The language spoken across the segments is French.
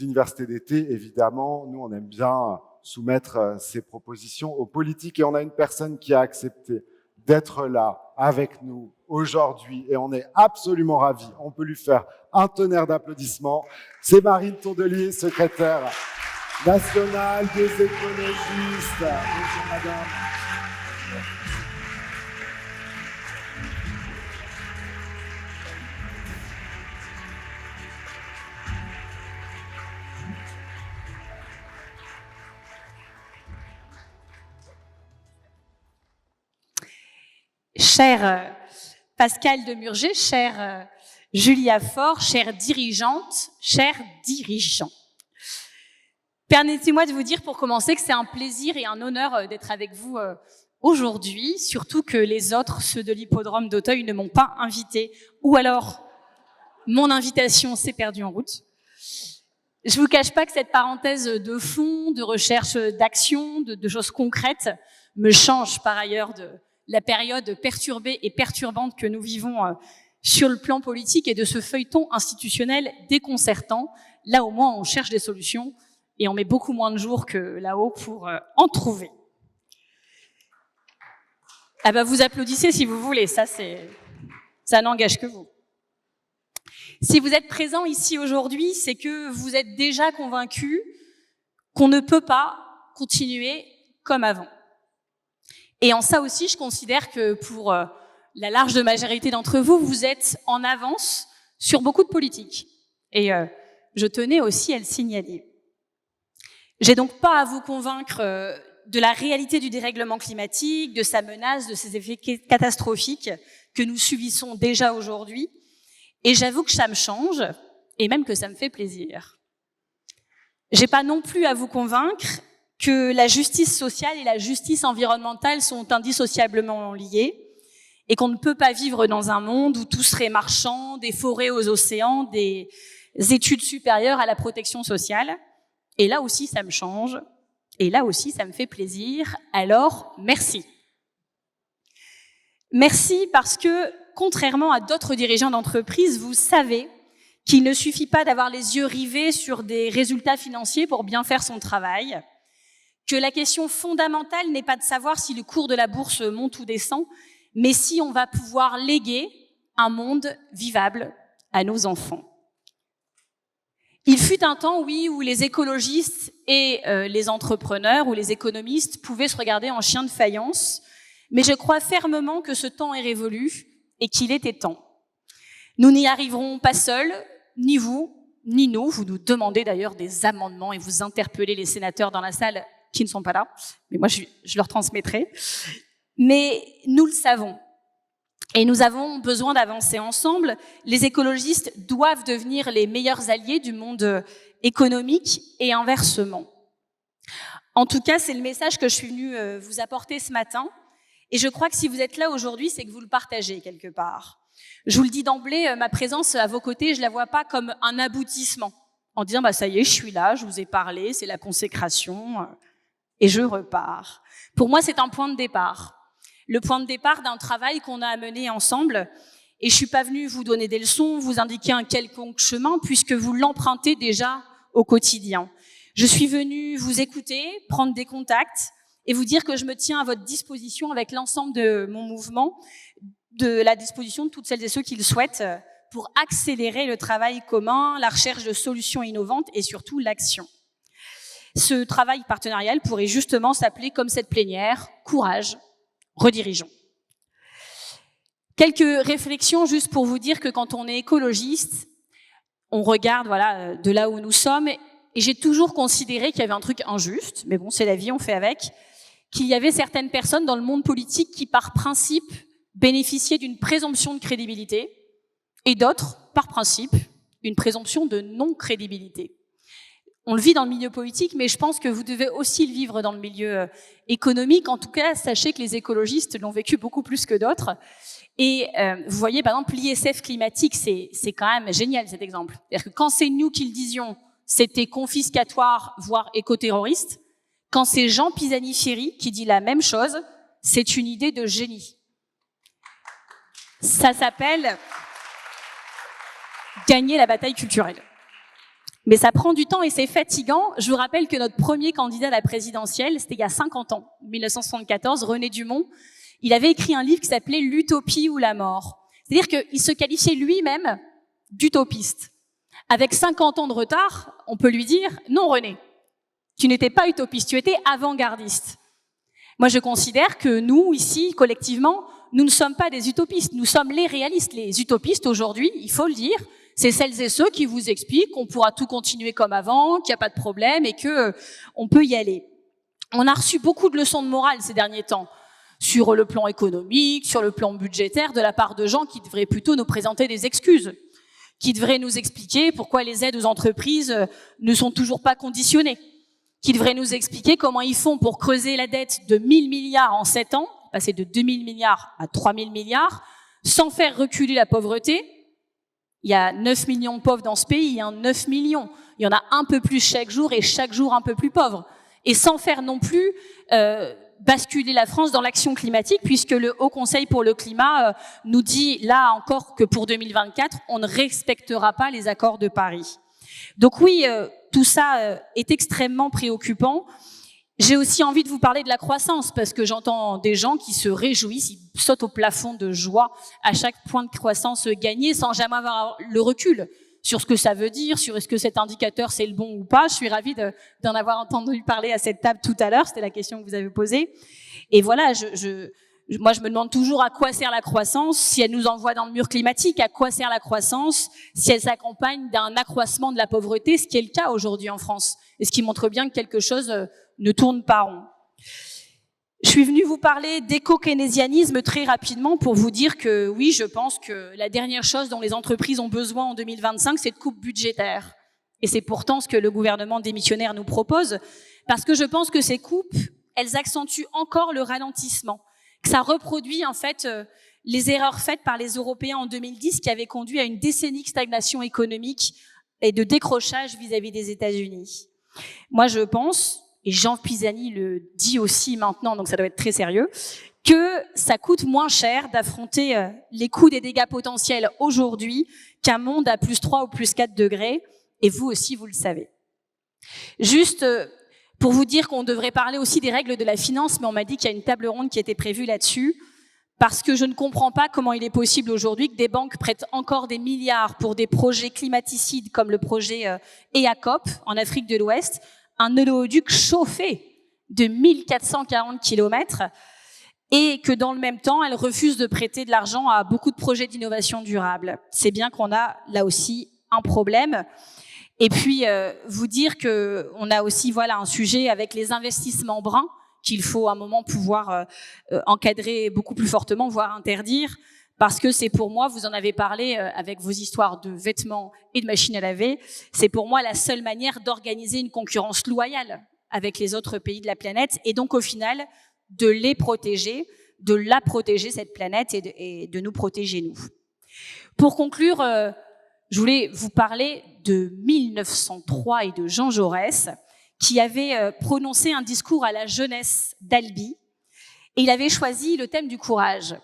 universités d'été, évidemment, nous, on aime bien soumettre ces propositions aux politiques et on a une personne qui a accepté d'être là avec nous aujourd'hui et on est absolument ravis. On peut lui faire un tonnerre d'applaudissements. C'est Marine Tondelier, secrétaire nationale des écologistes. Bonjour madame. Chère Pascale Demurger, chère Julia Faure, chère dirigeante, chers dirigeants. Permettez-moi de vous dire pour commencer que c'est un plaisir et un honneur d'être avec vous aujourd'hui, surtout que les autres, ceux de l'hippodrome d'Auteuil, ne m'ont pas invité, ou alors mon invitation s'est perdue en route. Je vous cache pas que cette parenthèse de fond, de recherche d'action, de choses concrètes, me change par ailleurs de la période perturbée et perturbante que nous vivons sur le plan politique et de ce feuilleton institutionnel déconcertant. Là, au moins, on cherche des solutions et on met beaucoup moins de jours que là-haut pour en trouver. Ah bah, vous applaudissez si vous voulez, ça n'engage que vous. Si vous êtes présents ici aujourd'hui, c'est que vous êtes déjà convaincus qu'on ne peut pas continuer comme avant. Et en ça aussi, je considère que pour la large majorité d'entre vous, vous êtes en avance sur beaucoup de politiques. Et je tenais aussi à le signaler. J'ai donc pas à vous convaincre de la réalité du dérèglement climatique, de sa menace, de ses effets catastrophiques que nous subissons déjà aujourd'hui. Et j'avoue que ça me change, et même que ça me fait plaisir. J'ai pas non plus à vous convaincre que la justice sociale et la justice environnementale sont indissociablement liées et qu'on ne peut pas vivre dans un monde où tout serait marchand, des forêts aux océans, des études supérieures à la protection sociale. Et là aussi, ça me change. Et là aussi, ça me fait plaisir. Alors, merci. Merci parce que, contrairement à d'autres dirigeants d'entreprise, vous savez qu'il ne suffit pas d'avoir les yeux rivés sur des résultats financiers pour bien faire son travail, que la question fondamentale n'est pas de savoir si le cours de la bourse monte ou descend, mais si on va pouvoir léguer un monde vivable à nos enfants. Il fut un temps, oui, où les écologistes et les entrepreneurs ou les économistes pouvaient se regarder en chien de faïence, mais je crois fermement que ce temps est révolu et qu'il était temps. Nous n'y arriverons pas seuls, ni vous, ni nous. Vous nous demandez d'ailleurs des amendements et vous interpellez les sénateurs dans la salle qui ne sont pas là, mais moi je leur transmettrai. Mais nous le savons, et nous avons besoin d'avancer ensemble. Les écologistes doivent devenir les meilleurs alliés du monde économique et inversement. En tout cas, c'est le message que je suis venue vous apporter ce matin, et je crois que si vous êtes là aujourd'hui, c'est que vous le partagez quelque part. Je vous le dis d'emblée, ma présence à vos côtés, je la vois pas comme un aboutissement, en disant bah ça y est, je suis là, je vous ai parlé, c'est la consécration. Et je repars. Pour moi, c'est un point de départ. Le point de départ d'un travail qu'on a à mener ensemble. Et je suis pas venue vous donner des leçons, vous indiquer un quelconque chemin, puisque vous l'empruntez déjà au quotidien. Je suis venue vous écouter, prendre des contacts et vous dire que je me tiens à votre disposition avec l'ensemble de mon mouvement, de la disposition de toutes celles et ceux qui le souhaitent pour accélérer le travail commun, la recherche de solutions innovantes et surtout l'action. Ce travail partenarial pourrait justement s'appeler, comme cette plénière, Courage, redirigeons. Quelques réflexions juste pour vous dire que quand on est écologiste, on regarde voilà de là où nous sommes et j'ai toujours considéré qu'il y avait un truc injuste, mais bon, c'est la vie, on fait avec, qu'il y avait certaines personnes dans le monde politique qui, par principe, bénéficiaient d'une présomption de crédibilité et d'autres, par principe, une présomption de non-crédibilité. On le vit dans le milieu politique, mais je pense que vous devez aussi le vivre dans le milieu économique. En tout cas, sachez que les écologistes l'ont vécu beaucoup plus que d'autres. Et vous voyez, par exemple, l'ISF climatique, c'est quand même génial cet exemple. C'est-à-dire que quand c'est nous qui le disions, c'était confiscatoire, voire éco-terroriste. Quand c'est Jean Pisani-Ferry qui dit la même chose, c'est une idée de génie. Ça s'appelle gagner la bataille culturelle. Mais ça prend du temps et c'est fatigant. Je vous rappelle que notre premier candidat à la présidentielle, c'était il y a 50 ans, 1974, René Dumont. Il avait écrit un livre qui s'appelait « L'utopie ou la mort ». C'est-à-dire qu'il se qualifiait lui-même d'utopiste. Avec 50 ans de retard, on peut lui dire « Non, René, tu n'étais pas utopiste, tu étais avant-gardiste ». Moi, je considère que nous, ici, collectivement, nous ne sommes pas des utopistes, nous sommes les réalistes. Les utopistes, aujourd'hui, il faut le dire, c'est celles et ceux qui vous expliquent qu'on pourra tout continuer comme avant, qu'il n'y a pas de problème et qu'on peut y aller. On a reçu beaucoup de leçons de morale ces derniers temps, sur le plan économique, sur le plan budgétaire, de la part de gens qui devraient plutôt nous présenter des excuses, qui devraient nous expliquer pourquoi les aides aux entreprises ne sont toujours pas conditionnées, qui devraient nous expliquer comment ils font pour creuser la dette de 1 000 milliards en 7 ans, passer de 2 000 milliards à 3 000 milliards, sans faire reculer la pauvreté. Il y a 9 millions de pauvres dans ce pays, 9 millions. Il y en a un peu plus chaque jour et chaque jour un peu plus pauvres. Et sans faire non plus basculer la France dans l'action climatique, puisque le Haut Conseil pour le climat nous dit là encore que pour 2024, on ne respectera pas les accords de Paris. Donc oui, tout ça est extrêmement préoccupant. J'ai aussi envie de vous parler de la croissance, parce que j'entends des gens qui se réjouissent, ils sautent au plafond de joie à chaque point de croissance gagné, sans jamais avoir le recul sur ce que ça veut dire, sur est-ce que cet indicateur c'est le bon ou pas. Je suis ravie d'en avoir entendu parler à cette table tout à l'heure, c'était la question que vous avez posée. Et voilà, moi je me demande toujours à quoi sert la croissance, si elle nous envoie dans le mur climatique, à quoi sert la croissance, si elle s'accompagne d'un accroissement de la pauvreté, ce qui est le cas aujourd'hui en France, et ce qui montre bien que quelque chose ne tourne pas rond. Je suis venue vous parler d'éco-keynésianisme très rapidement pour vous dire que oui, je pense que la dernière chose dont les entreprises ont besoin en 2025, c'est de coupes budgétaires. Et c'est pourtant ce que le gouvernement démissionnaire nous propose, parce que je pense que ces coupes, elles accentuent encore le ralentissement, que ça reproduit en fait les erreurs faites par les Européens en 2010 qui avaient conduit à une décennie de stagnation économique et de décrochage vis-à-vis des États-Unis. Moi, je pense, et Jean Pisani le dit aussi maintenant, donc ça doit être très sérieux, que ça coûte moins cher d'affronter les coûts des dégâts potentiels aujourd'hui qu'un monde à plus 3 ou plus 4 degrés, et vous aussi, vous le savez. Juste pour vous dire qu'on devrait parler aussi des règles de la finance, mais on m'a dit qu'il y a une table ronde qui était prévue là-dessus, parce que je ne comprends pas comment il est possible aujourd'hui que des banques prêtent encore des milliards pour des projets climaticides comme le projet EACOP en Afrique de l'Ouest, un oléoduc chauffé de 1440 km, et que dans le même temps, elles refusent de prêter de l'argent à beaucoup de projets d'innovation durable. C'est bien qu'on a là aussi un problème. Et puis, vous dire qu'on a aussi un sujet avec les investissements bruns, qu'il faut à un moment pouvoir encadrer beaucoup plus fortement, voire interdire, parce que c'est pour moi, vous en avez parlé avec vos histoires de vêtements et de machines à laver, c'est pour moi la seule manière d'organiser une concurrence loyale avec les autres pays de la planète, et donc au final, de les protéger, de la protéger cette planète et de nous protéger nous. Pour conclure, je voulais vous parler de 1903 et de Jean Jaurès, qui avait prononcé un discours à la jeunesse d'Albi, et il avait choisi le thème du courage.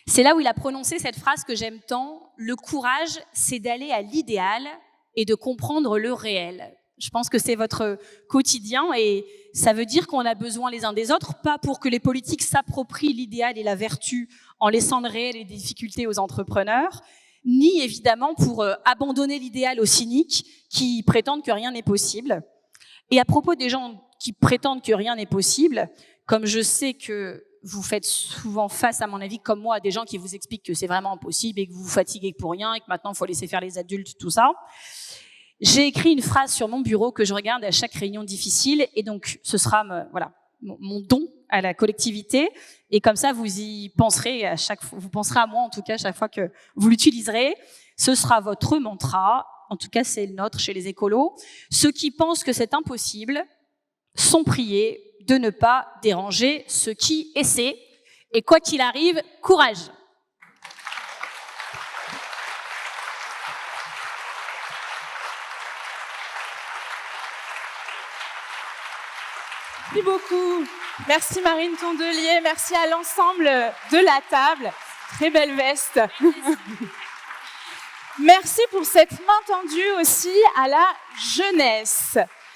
C'est là où il a prononcé cette phrase que j'aime tant, « Le courage, c'est d'aller à l'idéal et de comprendre le réel ». Je pense que c'est votre quotidien, et ça veut dire qu'on a besoin les uns des autres, pas pour que les politiques s'approprient l'idéal et la vertu en laissant le réel et des difficultés aux entrepreneurs, ni évidemment pour abandonner l'idéal aux cyniques qui prétendent que rien n'est possible. Et à propos des gens qui prétendent que rien n'est possible, comme je sais que vous faites souvent face, à mon avis, comme moi, à des gens qui vous expliquent que c'est vraiment impossible et que vous vous fatiguez pour rien et que maintenant il faut laisser faire les adultes, tout ça. J'ai écrit une phrase sur mon bureau que je regarde à chaque réunion difficile, et donc ce sera mon don à la collectivité, et comme ça vous y penserez vous penserez à moi en tout cas chaque fois que vous l'utiliserez. Ce sera votre mantra, en tout cas c'est le nôtre chez les écolos. Ceux qui pensent que c'est impossible sont priés de ne pas déranger ceux qui essaient, et quoi qu'il arrive, courage. Merci beaucoup. Merci Marine Tondelier, merci à l'ensemble de la table. Très belle veste. Merci pour cette main tendue aussi à la jeunesse.